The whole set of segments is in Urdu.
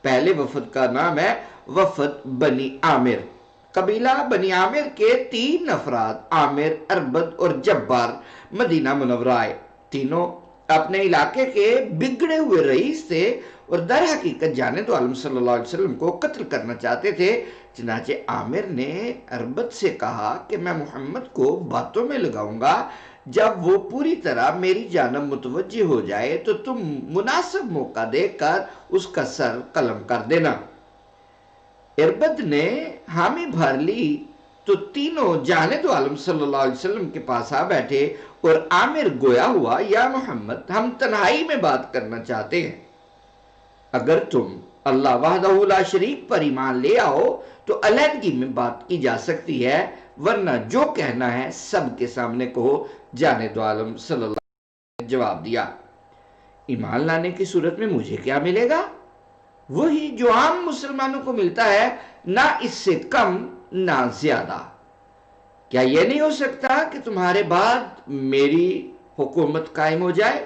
پہلے وفد کا نام ہے وفد بنی عامر۔ قبیلہ بنی عامر کے 3 افراد عامر، اربد اور جبار مدینہ منورہ آئے۔ تینوں اپنے علاقے کے بگڑے ہوئے رئیس تھے اور در حقیقت جانب عالم صلی اللہ علیہ وسلم کو قتل کرنا چاہتے تھے۔ چنانچہ عامر نے اربد سے کہا کہ میں محمد کو باتوں میں لگاؤں گا، جب وہ پوری طرح میری جانب متوجہ ہو جائے تو تم مناسب موقع دے کر اس کا سر قلم کر دینا۔ اربد نے حامی بھر لی تو تینوں جانب عالم صلی اللہ علیہ وسلم کے پاس آ بیٹھے اور عامر گویا ہوا، یا محمد ہم تنہائی میں بات کرنا چاہتے ہیں، اگر تم اللہ وحدہ لا شریک پر ایمان لے آؤ تو علیحدگی میں بات کی جا سکتی ہے، ورنہ جو کہنا ہے سب کے سامنے کہو۔ جانب عالم صلی اللہ علیہ وسلم نے جواب دیا، ایمان لانے کی صورت میں مجھے کیا ملے گا؟ وہی جو عام مسلمانوں کو ملتا ہے، نہ اس سے کم نہ زیادہ۔ کیا یہ نہیں ہو سکتا کہ تمہارے بعد میری حکومت قائم ہو جائے؟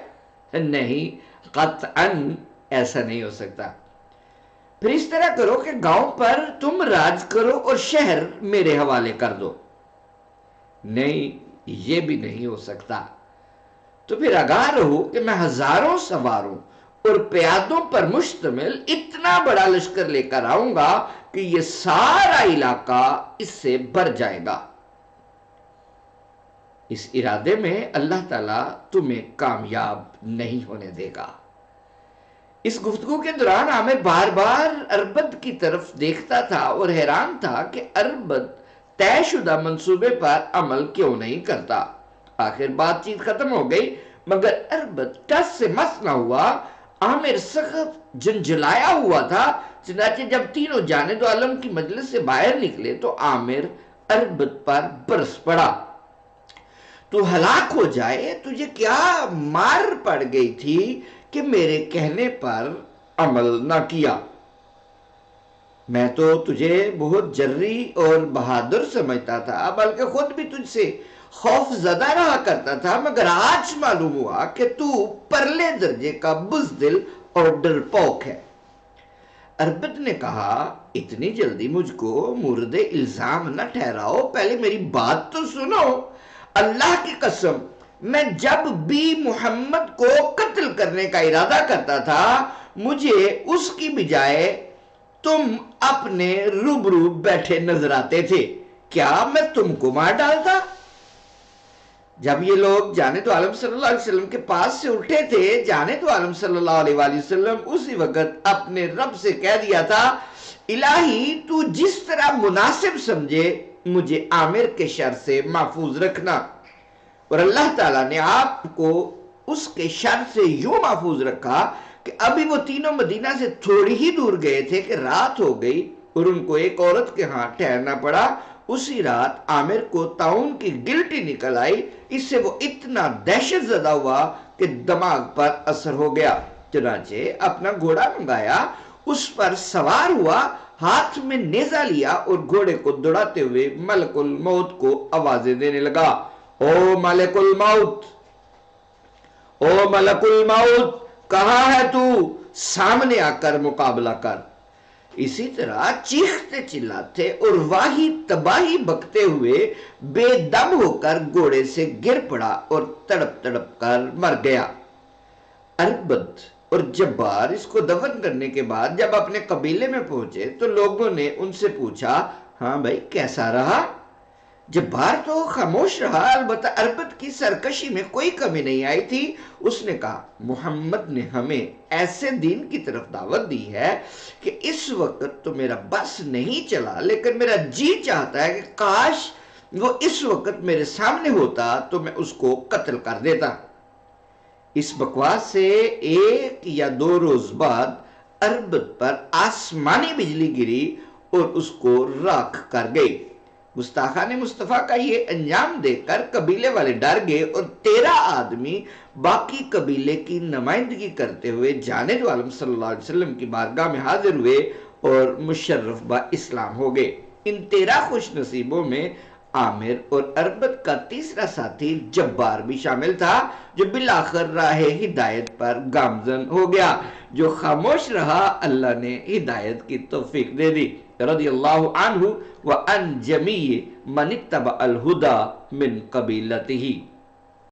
نہیں، قطعاً ایسا نہیں ہو سکتا۔ پھر اس طرح کرو کہ گاؤں پر تم راج کرو اور شہر میرے حوالے کر دو۔ نہیں، یہ بھی نہیں ہو سکتا۔ تو پھر آگاہ رہو کہ میں ہزاروں سواروں اور پیادوں پر مشتمل اتنا بڑا لشکر لے کر آؤں گا کہ یہ سارا علاقہ اس سے بھر جائے گا۔ اس ارادے میں اللہ تعالیٰ تمہیں کامیاب نہیں ہونے دے گا۔ اس گفتگو کے دوران عامر بار بار اربد کی طرف دیکھتا تھا اور حیران تھا کہ اربد طے شدہ منصوبے پر عمل کیوں نہیں کرتا۔ آخر بات چیت ختم ہو گئی، مگر اربد ٹس سے مس نہ ہوا۔ عامر سخت جنجلایا ہوا تھا، چنانچہ جب تینوں جانب عالم کی مجلس سے باہر نکلے تو عامر اربد پر برس پڑا، تو ہلاک ہو جائے، تجھے کیا مار پڑ گئی تھی کہ میرے کہنے پر عمل نہ کیا؟ میں تو تجھے بہت جری اور بہادر سمجھتا تھا، بلکہ خود بھی تجھ سے خوف زدہ رہا کرتا تھا، مگر آج معلوم ہوا کہ تو پرلے درجے کا بزدل اور ڈرپوک ہے۔ اربد نے کہا، اتنی جلدی مجھ کو مورد الزام نہ ٹھہراؤ، پہلے میری بات تو سنو۔ اللہ کی قسم، میں جب بھی محمد کو قتل کرنے کا ارادہ کرتا تھا، مجھے اس کی بجائے تم اپنے روبرو بیٹھے نظر آتے تھے۔ کیا میں تم کو مار ڈالتا؟ جب یہ لوگ جانب عالم صلی اللہ علیہ وسلم کے پاس سے اٹھے تھے، جانب عالم صلی اللہ علیہ وسلم اسی وقت اپنے رب سے کہہ دیا تھا، الہی تو جس طرح مناسب سمجھے مجھے عامر کے شر سے محفوظ رکھنا۔ اور اللہ تعالیٰ نے آپ کو اس کے شر سے یوں محفوظ رکھا کہ ابھی وہ تینوں مدینہ سے تھوڑی ہی دور گئے تھے کہ رات ہو گئی اور ان کو ایک عورت کے ہاں ٹھہرنا پڑا۔ اسی رات عامر کو طاعون کی گلٹی نکل آئی، اس سے وہ اتنا دہشت زدہ ہوا کہ دماغ پر اثر ہو گیا۔ چنانچہ اپنا گھوڑا منگایا، اس پر سوار ہوا، ہاتھ میں نیزہ لیا اور گھوڑے کو دوڑاتے ہوئے ملک الموت کو آوازیں دینے لگا، او ملک الموت، او ملک الموت، کہاں ہے تو؟ سامنے آ کر مقابلہ کر۔ اسی طرح چیختے چلاتے اور واہی تباہی بکتے ہوئے بے دم ہو کر گھوڑے سے گر پڑا اور تڑپ تڑپ کر مر گیا۔ اربد اور جبار اس کو دفن کرنے کے بعد جب اپنے قبیلے میں پہنچے تو لوگوں نے ان سے پوچھا، ہاں بھائی کیسا رہا؟ جبار تو خاموش رہا، البتہ اربد کی سرکشی میں کوئی کمی نہیں آئی تھی۔ اس نے کہا، محمد نے ہمیں ایسے دین کی طرف دعوت دی ہے کہ اس وقت تو میرا بس نہیں چلا، لیکن میرا جی چاہتا ہے کہ کاش وہ اس وقت میرے سامنے ہوتا تو میں اس کو قتل کر دیتا۔ اس بکواس سے 1 یا 2 روز بعد اربد پر آسمانی بجلی گری اور اس کو راکھ کر گئی۔ گستاخان مصطفیٰ کا یہ انجام دیکھ کر قبیلے والے ڈر گئے اور 13 آدمی باقی قبیلے کی نمائندگی کرتے ہوئے جانب عالم صلی اللہ علیہ وسلم کی بارگاہ میں حاضر ہوئے اور مشرف با اسلام ہو گئے۔ ان 13 خوش نصیبوں میں عامر اور اربد کا تیسرا ساتھی جبار بھی شامل تھا، جو بالآخر راہ ہدایت پر گامزن ہو گیا۔ جو خاموش رہا، اللہ نے ہدایت کی توفیق دے دی۔ رضی اللہ عنہ وعن جمیع من اتبع الہدا من قبیلتہ۔